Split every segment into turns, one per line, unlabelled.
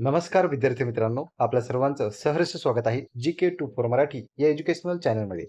नमस्कार विद्यार्थी मित्रांनो, आपल्या सर्वांचं सहर्ष स्वागत आहे GK24 मराठी या एज्युकेशनल चॅनलमध्ये.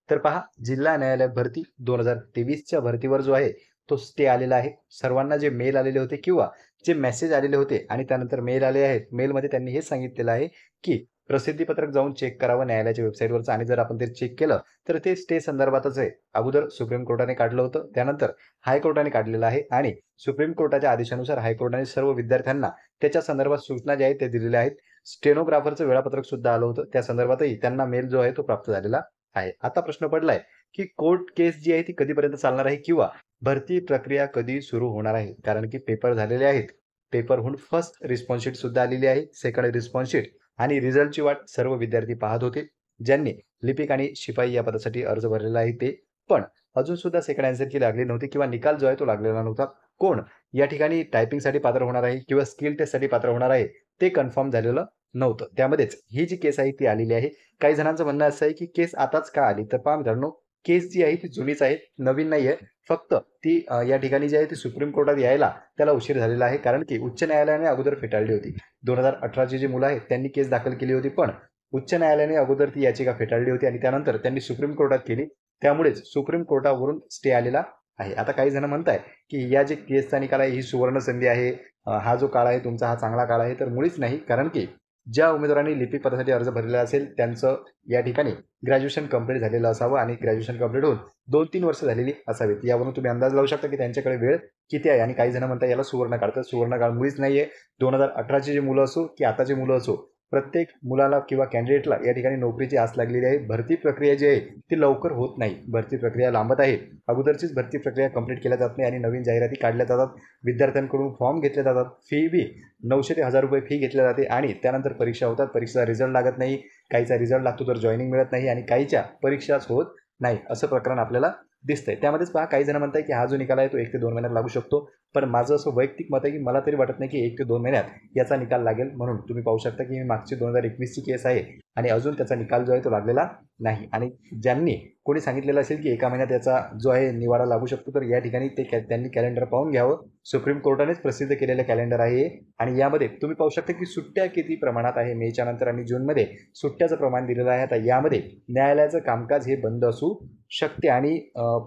तर पहा, जिल्हा न्यायालय भरती 2023च्या भरतीवर जो आहे तो स्टे आलेला आहे. सर्वांना जे मेल आलेले होते किंवा जे मेसेज आलेले होते आणि त्यानंतर मेल आले आहेत, मेलमध्ये त्यांनी हे सांगितलेलं आहे की प्रसिद्धीपत्रक जाऊन चेक करावं न्यायालयाच्या वेबसाईटवरचं, आणि जर आपण ते चेक केलं तर ते स्टे संदर्भातच आहे. अगोदर सुप्रीम कोर्टाने काढलं होतं, त्यानंतर हायकोर्टाने काढलेलं आहे आणि सुप्रीम कोर्टाच्या आदेशानुसार हायकोर्टाने सर्व विद्यार्थ्यांना त्याच्या संदर्भात सूचना ज्या आहेत त्या दिलेल्या आहेत. स्टेनोग्राफरचं वेळापत्रक सुद्धा आलं होतं, त्या संदर्भातही त्यांना मेल जो आहे तो प्राप्त झालेला आहे. आता प्रश्न पडलाय की कोर्ट केस जी आहे ती कधीपर्यंत चालणार आहे किंवा भरती प्रक्रिया कधी सुरू होणार आहे. कारण की पेपर झालेले आहेत, पेपरहून फर्स्ट रिस्पॉन्स शीट सुद्धा आलेली आहे, सेकंड रिस्पॉन्स शीट आणि रिझल्टची वाट सर्व विद्यार्थी पाहत होते. ज्यांनी लिपिक आणि शिपाई या पदासाठी अर्ज भरलेला आहे ते पण अजून सुद्धा सेकंड आन्सर की लागली नव्हती किंवा निकाल जो आहे तो लागलेला नव्हता. कोण या ठिकाणी टायपिंगसाठी पात्र होणार आहे किंवा स्किल टेस्टसाठी पात्र होणार आहे ते कन्फर्म झालेलं नव्हतं. त्यामध्येच ही जी केस आहे ती आलेली आहे. काही जणांचं म्हणणं असं आहे की केस आताच का आली, तर पहा मित्रांनो, केस जी आहे ती जुनीच आहे, नवीन नाही आहे. फक्त ती या ठिकाणी जी आहे ती सुप्रीम कोर्टात यायला त्याला उशीर झालेला आहे, कारण की उच्च न्यायालयाने अगोदर फेटाळली होती. 2018ची जी मुलं आहेत त्यांनी केस दाखल केली होती, पण उच्च न्यायालयाने अगोदर ती याचिका फेटाळली होती आणि त्यानंतर त्यांनी सुप्रीम कोर्टात केली. त्यामुळेच सुप्रीम कोर्टावरून स्टे आलेला आहे. आता काही जण म्हणताय की या जे केसचा निकाल आहे ही सुवर्ण संधी आहे, हा जो काळ आहे तुमचा हा चांगला काळ आहे. तर मुळीच नाही, कारण की ज्या उमेदवारांनी लिपिक पदासाठी अर्ज भरलेला असेल त्यांचं या ठिकाणी ग्रॅज्युएशन कंप्लीट झालेलं असावं आणि ग्रॅज्युएशन कंप्लीट होऊन 2-3 वर्ष झालेली असावीत. यावरून तुम्ही अंदाज लावू शकता की त्यांच्याकडे वेळ किती आहे. आणि काही जण म्हणतात याला सुवर्ण काळ, तर सुवर्ण काळ मुळीच नाहीये. 2018ची जी मुलं असो की आताची मुलं असो, प्रत्येक मुलाला किंवा कॅन्डिडेटला या ठिकाणी नोकरीची आस लागलेली आहे. भरती प्रक्रिया जी आहे ती लवकर होत नाही, भरती प्रक्रिया लांबत आहे. अगोदरचीच भरती प्रक्रिया कंप्लीट केल्या जात नाही आणि नवीन जाहिराती काढल्या जातात, विद्यार्थ्यांकडून फॉर्म घेतले जातात, फी बी 900 ते 1000 रुपये फी घेतली जाते आणि त्यानंतर परीक्षा होतात. परीक्षेचा रिझल्ट लागत नाही, काहीचा रिझल्ट लागतो तर जॉईनिंग मिळत नाही आणि काहीच्या परीक्षाच होत नाही, असं प्रकरण आपल्याला दिसतंय. त्यामध्येच पहा, काही जण म्हणताय की हा जो निकाल आहे तो 1 ते 2 महिन्यात लागू शकतो, पण माझं असं वैयक्तिक मत आहे की मला तरी वाटत नाही की 1 ते 2 महिन्यात याचा निकाल लागेल. म्हणून तुम्ही पाहू शकता की मागची 2021ची केस आहे आणि अजून त्याचा निकाल जो आहे तो लागलेला नाही. आणि ज्यांनी कोणी सांगितलेलं असेल की एका महिन्यात याचा जो आहे निवाडा लागू शकतो, तर या ठिकाणी त्यांनी कॅलेंडर पाहून घ्यावं. सुप्रीम कोर्टानेच प्रसिद्ध केलेलं कॅलेंडर आहे आणि यामध्ये तुम्ही पाहू शकता की सुट्ट्या किती प्रमाणात आहे. मेच्या नंतर आणि जूनमध्ये सुट्ट्याचं प्रमाण दिलेलं आहे. आता यामध्ये न्यायालयाचं कामकाज हे बंद असू शकते. आणि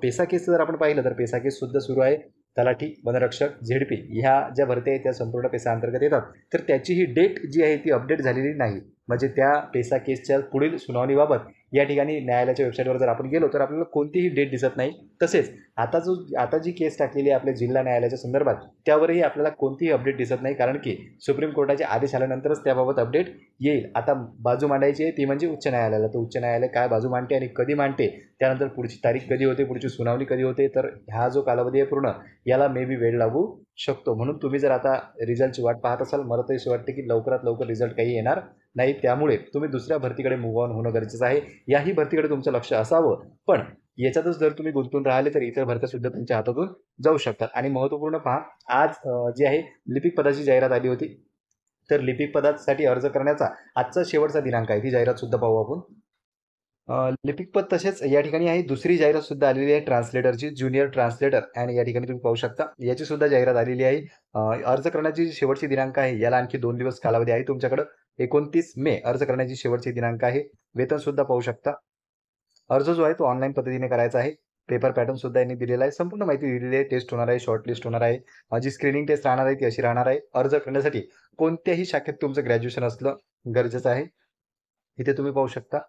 पेसा केस जर आपण पाहिलं तर पेसा केस सुद्धा सुरू आहे. तलाठी, वनरक्षक, झेडपी ह्या ज्या भरत्या आहेत त्या संपूर्ण पेसा अंतर्गत येतात, तर त्याची ही डेट जी आहे ती अपडेट झालेली नाही. म्हणजे त्या पेसा केसच्या पुढील सुनावणीबाबत या ठिकाणी न्यायालयाच्या वेबसाईटवर जर आपण गेलो तर आपल्याला कोणतीही डेट दिसत नाही. तसेच आता जी केस टाकलेली आहे आपल्या जिल्हा न्यायालयाच्या संदर्भात त्यावरही आपल्याला कोणतीही अपडेट दिसत नाही, कारण की सुप्रीम कोर्टाचे आदेश आल्यानंतरच त्याबाबत अपडेट येईल. आता बाजू मांडायची आहे ती म्हणजे उच्च न्यायालयाला, तर उच्च न्यायालय काय बाजू मांडते आणि कधी मांडते, त्यानंतर पुढची तारीख कधी होते, पुढची सुनावणी कधी होते, तर हा जो कालावधी आहे पूर्ण याला मे बी वेळ लागू शकतो. म्हणून तुम्ही जर आता रिझल्टची वाट पाहत असाल, मला तरी असं वाटतं की लवकरात लवकर रिझल्ट काही येणार नाही. त्यामुळे तुम्ही दुसऱ्या भरतीकडे मूव्ह ऑन होणं गरजेचं आहे. याही भरतीकडे तुमचं लक्ष असावं, पण याच्यातच जर तुम्ही गुंतून राहिले तर इतर भरत्या सुद्धा तुमच्या हातातून जाऊ शकतात. आणि महत्त्वपूर्ण पहा, आज जी आहे लिपिक पदाची जाहिरात आली होती, तर लिपिक पदासाठी अर्ज करण्याचा आजचा शेवटचा दिनांक आहे. ती जाहिरात सुद्धा पाहू आपण. लिपिक पद तसेच या ठिकाणी आहे दुसरी जाहिरात सुद्धा आलेली आहे ट्रान्सलेटरची, ज्युनियर ट्रान्सलेटर, आणि या ठिकाणी तुम्ही पाहू शकता याची सुद्धा जाहिरात आलेली आहे. अर्ज करण्याची जी शेवटची दिनांक आहे याला आणखी 2 दिवस कालावधी आहे तुमच्याकडं. 29 मे अर्ज करण्याची शेवटची दिनांक आहे. वेतन सुद्धा पाहू शकता. अर्ज जो आहे तो ऑनलाईन पद्धतीने करायचा आहे. पेपर पॅटर्न सुद्धा यांनी दिलेला आहे. संपूर्ण माहिती दिलेली आहे. टेस्ट होणार आहे, शॉर्ट लिस्ट होणार आहे. जी स्क्रीनिंग टेस्ट राहणार आहे ती अशी राहणार आहे. अर्ज करण्यासाठी कोणत्याही शाखेत तुमचं ग्रॅज्युएशन असलं गरजेचं आहे. इथे तुम्ही पाहू शकता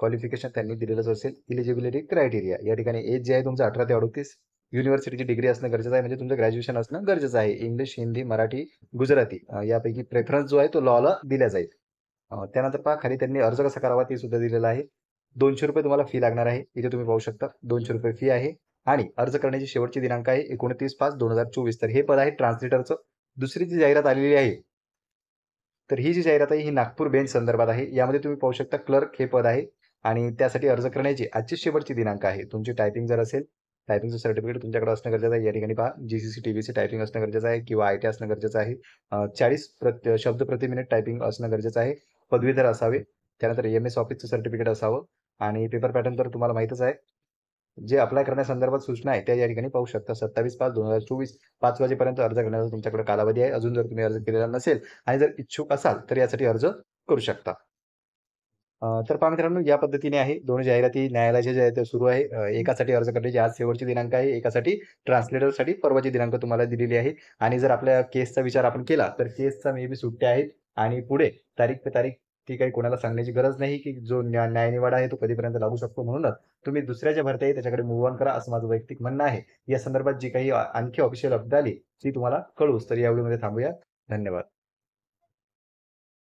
क्वालिफिकेशन त्यांनी दिलेलंच असेल. इलिजिबिलिटी क्रायटेरिया या ठिकाणी एज जे आहे तुमचं 18 ते 38, युनिव्हर्सिटीची डिग्री असणं गरजेचं आहे, म्हणजे तुमचं ग्रॅज्युएशन असणं गरजेचं आहे. इंग्लिश, हिंदी, मराठी, गुजराती यापैकी प्रेफरन्स जो आहे तो लॉला दिला जाईल. त्यानंतर पहा खाली त्यांनी अर्ज कसा करावा ते सुद्धा दिलेलं आहे. 200 रुपये तुम्हाला फी लागणार आहे. इथे तुम्ही पाहू शकता 200 रुपये फी आहे आणि अर्ज करण्याची शेवटची दिनांक आहे 29/5/2024. तर हे पद आहे ट्रान्सलेटरचं. दुसरी जी जाहिरात आलेली आहे, तर ही जी जाहिरात आहे ही नागपूर बेंच संदर्भात आहे. यामध्ये तुम्ही पाहू शकता क्लर्क हे पद आहे आणि त्यासाठी अर्ज करण्याची आजची शेवटची दिनांक आहे. तुमची टायपिंग जर असेल, टायपिंगचं सर्टिफिकेट तुमच्याकडे असणं गरजेचं आहे. या ठिकाणी पहा GCC TBC टायपिंग असणं गरजेचं आहे किंवा IIT असणं गरजेचं आहे. 40 शब्द प्रति मिनिट टायपिंग असणं गरजेचं आहे. पदवीधर असावे. त्यानंतर MS ऑफिसचं सर्टिफिकेट असावं आणि पेपर पॅटर्न तर तुम्हाला माहीतच आहे. जे अप्लाय करण्यासंदर्भात सूचना आहे त्या या ठिकाणी पाहू शकता. 27/5/2024 5 वाजेपर्यंत अर्ज करण्याचा तुमच्याकडे कालावधी आहे. अजून जर तुम्ही अर्ज केलेला नसेल आणि जर इच्छुक असाल तर यासाठी अर्ज करू शकता. तर पहा मित्रांनो, या पद्धतीने आहे. दोन जाहिराती न्यायालयाच्या ज्या आहेत त्या सुरू आहे. एकासाठी अर्ज करण्याची आज शेवटची दिनांक आहे. एकासाठी ट्रान्सलेटरसाठी परवाची दिनांक तुम्हाला दिलेली आहे. आणि जर आपल्या केसचा विचार आपण केला तर केसचा मे बी सुट्ट्या आहेत आणि पुढे तारीख पे तारीख ती काही कोणाला सांगण्याची गरज नाही, की जो न्यायनिवाडा आहे तो कधीपर्यंत लागू शकतो. म्हणूनच तुम्ही दुसऱ्या ज्या भरत्या आहे त्याच्याकडे मूव्ह ऑन करा, असं माझं वैयक्तिक म्हणणं आहे. या संदर्भात जी काही आणखी ऑफिशियल अपडेट आली ती तुम्हाला कळवूच. तर या व्हिडिओमध्ये थांबूया. धन्यवाद.